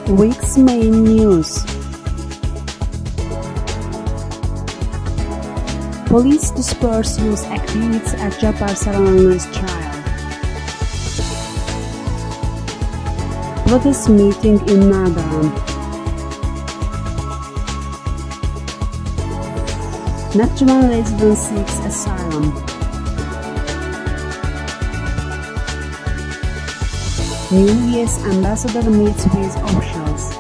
Week's main news. Police disperse youth activists at Jabbar Savalanlı's trial. Protest meeting in Nardaran. Nakhchivan resident seeks asylum. New US ambassador meets with officials.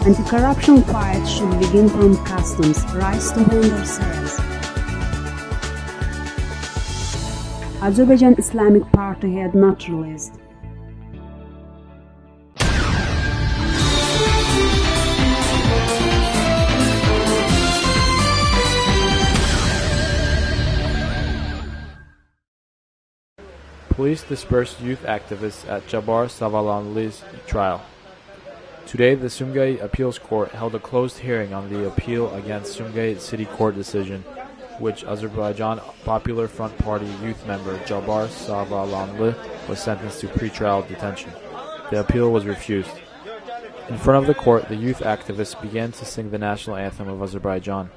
Anti-corruption fight should begin from customs, rise to vendor sales. Azerbaijan Islamic Party had not released. Police dispersed youth activists at Jabbar Savalanlı's trial. Today, the Sumgayit Appeals Court held a closed hearing on the appeal against Sumgayit City Court decision, which Azerbaijan Popular Front Party youth member Jabbar Savalanlı was sentenced to pretrial detention. The appeal was refused. In front of the court, the youth activists began to sing the national anthem of Azerbaijan.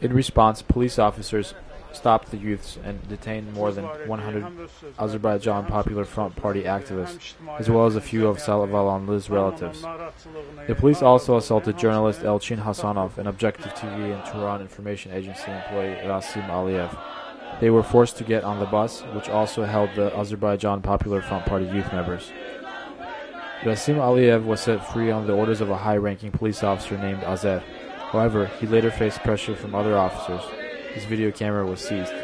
In response, police officers stopped the youths and detained more than 100 Azerbaijan Popular Front Party activists, as well as a few of Savalanlı's relatives. The police also assaulted journalist Elchin Hasanov and Objective TV and Turan Information Agency employee Rasim Aliyev. They were forced to get on the bus, which also held the Azerbaijan Popular Front Party youth members. Rasim Aliyev was set free on the orders of a high-ranking police officer named Azer. However, he later faced pressure from other officers. His video camera was seized.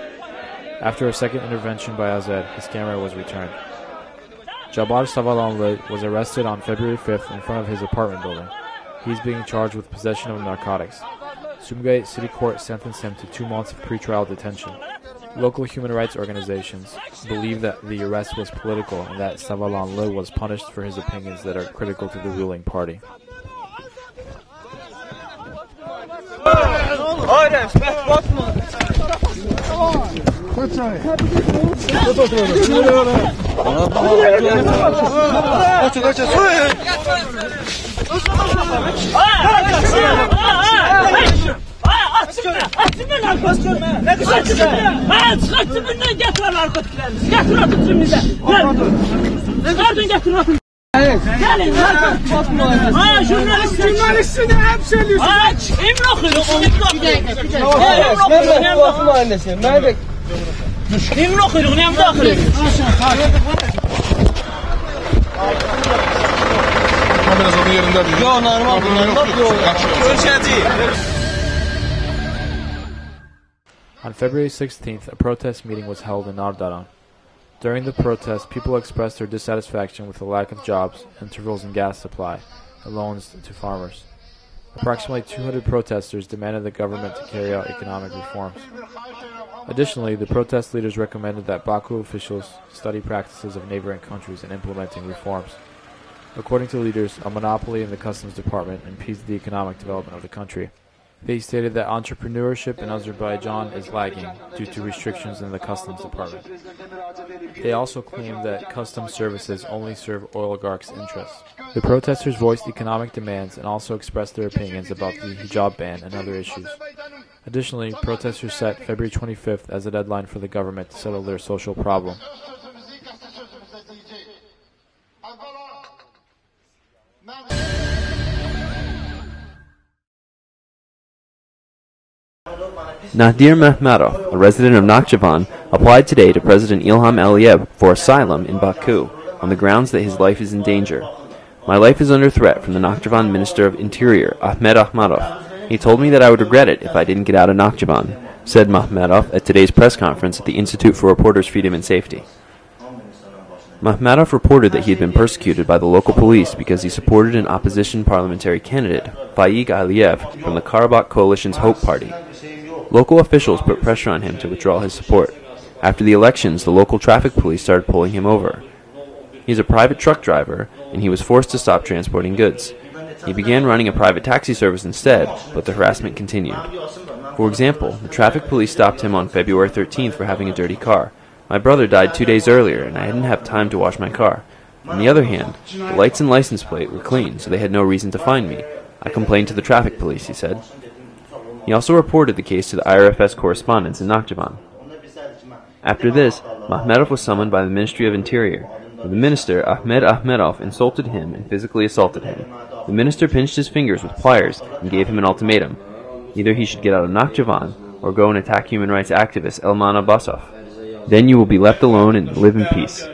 After a second intervention by Azer, his camera was returned. Jabbar Savalanlı was arrested on February 5th in front of his apartment building. He is being charged with possession of narcotics. Sumgayit City Court sentenced him to 2 months of pretrial detention. Local human rights organizations believe that the arrest was political and that Savalanlı was punished for his opinions that are critical to the ruling party. Jurnalistini hep söylüyorsun. Emin okuyorsun. Emin okuyorsun. Biraz onun yerinde değil. Yo, normal. On February 16th, a protest meeting was held in Nardaran. During the protest, people expressed their dissatisfaction with the lack of jobs, intervals in gas supply, and loans to farmers. Approximately 200 protesters demanded the government to carry out economic reforms. Additionally, the protest leaders recommended that Baku officials study practices of neighboring countries in implementing reforms. According to leaders, a monopoly in the customs department impedes the economic development of the country. They stated that entrepreneurship in Azerbaijan is lagging due to restrictions in the customs department. They also claimed that customs services only serve oligarchs' interests. The protesters voiced economic demands and also expressed their opinions about the hijab ban and other issues. Additionally, protesters set February 25th as a deadline for the government to settle their social problem. Nadir Mehmetov, a resident of Nakhchivan, applied today to President Ilham Aliyev for asylum in Baku on the grounds that his life is in danger. My life is under threat from the Nakhchivan Minister of Interior, Ahmed Ahmadov. He told me that I would regret it if I didn't get out of Nakhchivan, said Mahmedov at today's press conference at the Institute for Reporters' Freedom and Safety. Mahmedov reported that he had been persecuted by the local police because he supported an opposition parliamentary candidate, Faik Aliyev, from the Karabakh Coalition's Hope Party. Local officials put pressure on him to withdraw his support. After the elections, the local traffic police started pulling him over. He's a private truck driver, and he was forced to stop transporting goods. He began running a private taxi service instead, but the harassment continued. For example, the traffic police stopped him on February 13th for having a dirty car. My brother died 2 days earlier, and I didn't have time to wash my car. On the other hand, the lights and license plate were clean, so they had no reason to find me. I complained to the traffic police, he said. He also reported the case to the IRFS correspondents in Nakhchivan. After this, Makhmetov was summoned by the Ministry of Interior, where the minister, Ahmed Ahmedov, insulted him and physically assaulted him. The minister pinched his fingers with pliers and gave him an ultimatum. Either he should get out of Nakhchivan or go and attack human rights activist Elman Abbasov. Then you will be left alone and live in peace.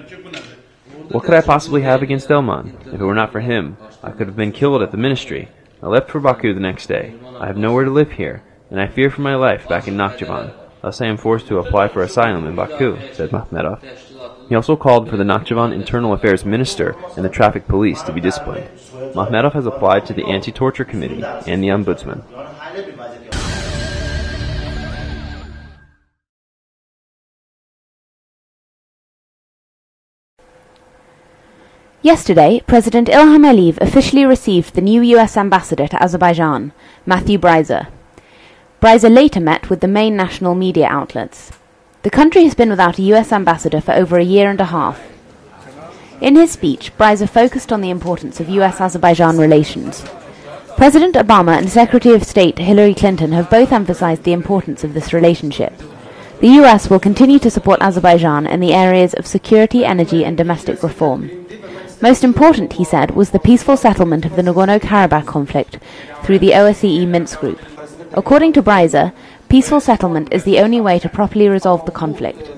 What could I possibly have against Elman? If it were not for him, I could have been killed at the ministry. I left for Baku the next day. I have nowhere to live here, and I fear for my life back in Nakhchivan. Thus I am forced to apply for asylum in Baku, said Makhmetov. He also called for the Nakhchivan Internal Affairs Minister and the traffic police to be disciplined. Makhmetov has applied to the Anti-Torture Committee and the Ombudsman. Yesterday, President Ilham Aliyev officially received the new U.S. ambassador to Azerbaijan, Matthew Breiser. Breiser later met with the main national media outlets. The country has been without a U.S. ambassador for over a year and a half. In his speech, Breiser focused on the importance of U.S.-Azerbaijan relations. President Obama and Secretary of State Hillary Clinton have both emphasized the importance of this relationship. The U.S. will continue to support Azerbaijan in the areas of security, energy, and domestic reform. Most important, he said, was the peaceful settlement of the Nagorno-Karabakh conflict through the OSCE Minsk Group. According to Breiser, peaceful settlement is the only way to properly resolve the conflict.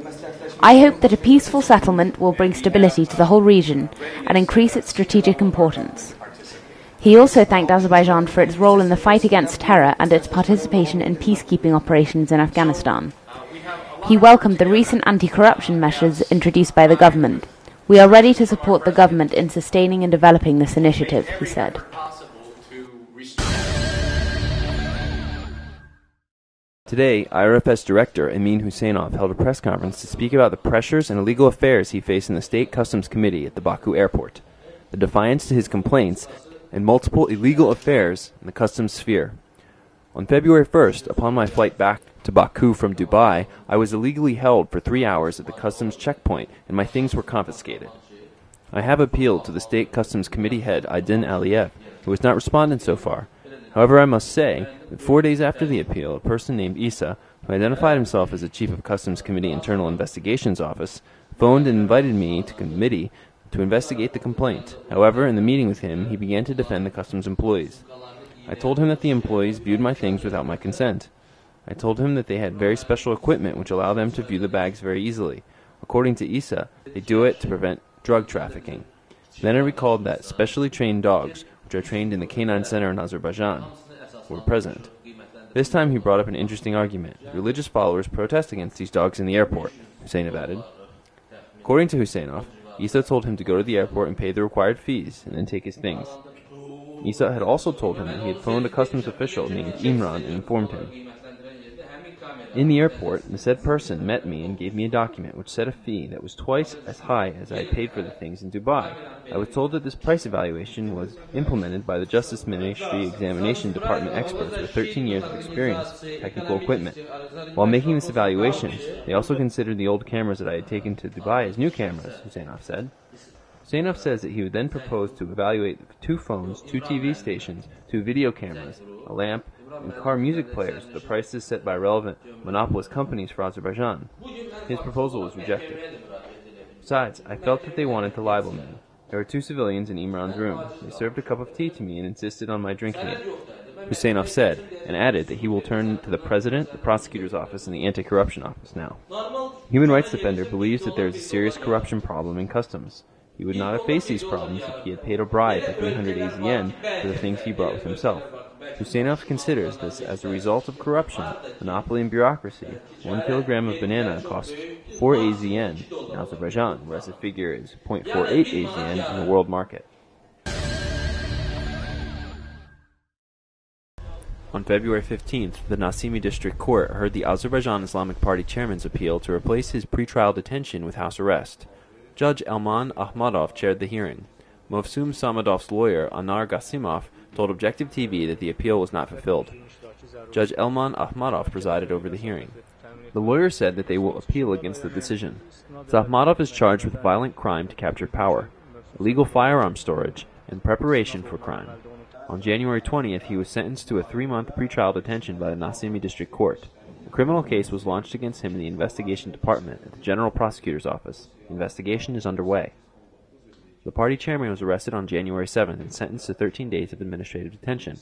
I hope that a peaceful settlement will bring stability to the whole region and increase its strategic importance. He also thanked Azerbaijan for its role in the fight against terror and its participation in peacekeeping operations in Afghanistan. He welcomed the recent anti-corruption measures introduced by the government. We are ready to support the government in sustaining and developing this initiative, he said. Today, IRFS Director Amin Husseinov held a press conference to speak about the pressures and illegal affairs he faced in the State Customs Committee at the Baku airport, the defiance to his complaints, and multiple illegal affairs in the customs sphere. On February 1st, upon my flight back to Baku from Dubai, I was illegally held for 3 hours at the customs checkpoint and my things were confiscated. I have appealed to the State Customs Committee head Aydin Aliyev, who has not responded so far. However, I must say that 4 days after the appeal, a person named Isa, who identified himself as the Chief of Customs Committee Internal Investigations Office, phoned and invited me to committee to investigate the complaint. However, in the meeting with him, he began to defend the customs employees. I told him that the employees viewed my things without my consent. I told him that they had very special equipment which allowed them to view the bags very easily. According to Isa, they do it to prevent drug trafficking. Then I recalled that specially trained dogs, which are trained in the Canine Center in Azerbaijan, were present. This time he brought up an interesting argument. Religious followers protest against these dogs in the airport, Husseinov added. According to Husseinov, Isa told him to go to the airport and pay the required fees, and then take his things. Isa had also told him that he had phoned a customs official named Imran and informed him. In the airport, the said person met me and gave me a document which set a fee that was twice as high as I had paid for the things in Dubai. I was told that this price evaluation was implemented by the Justice Ministry Examination Department experts with 13 years of experience in technical equipment. While making this evaluation, they also considered the old cameras that I had taken to Dubai as new cameras, Husseinov said. Husseinov says that he would then propose to evaluate 2 phones, 2 TV stations, 2 video cameras, a lamp, and car music players, the prices set by relevant monopolist companies for Azerbaijan. His proposal was rejected. Besides, I felt that they wanted to libel me. There were 2 civilians in Imran's room. They served a cup of tea to me and insisted on my drinking it, Husseinov said, and added that he will turn to the President, the Prosecutor's Office, and the Anti-Corruption Office now. Human rights defender believes that there is a serious corruption problem in customs. He would not have faced these problems if he had paid a bribe of 300 AZN for the things he brought with himself. Husseinov considers this as a result of corruption, monopoly, and bureaucracy. 1 kilogram of banana costs 4 AZN in Azerbaijan, whereas the figure is 0.48 AZN in the world market. On February 15th, the Nasimi District Court heard the Azerbaijan Islamic Party chairman's appeal to replace his pretrial detention with house arrest. Judge Elman Ahmadov chaired the hearing. Mofsum Samadov's lawyer, Anar Gasimov, told Objective TV that the appeal was not fulfilled. Judge Elman Ahmadov presided over the hearing. The lawyers said that they will appeal against the decision. Zahmatov is charged with violent crime to capture power, illegal firearm storage, and preparation for crime. On January 20th, he was sentenced to a 3-month pretrial detention by the Nasimi District Court. A criminal case was launched against him in the Investigation Department at the General Prosecutor's Office. The investigation is underway. The party chairman was arrested on January 7th and sentenced to 13 days of administrative detention.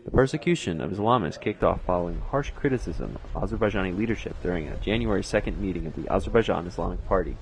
The persecution of Islamists kicked off following harsh criticism of Azerbaijani leadership during a January 2nd meeting of the Azerbaijan Islamic Party.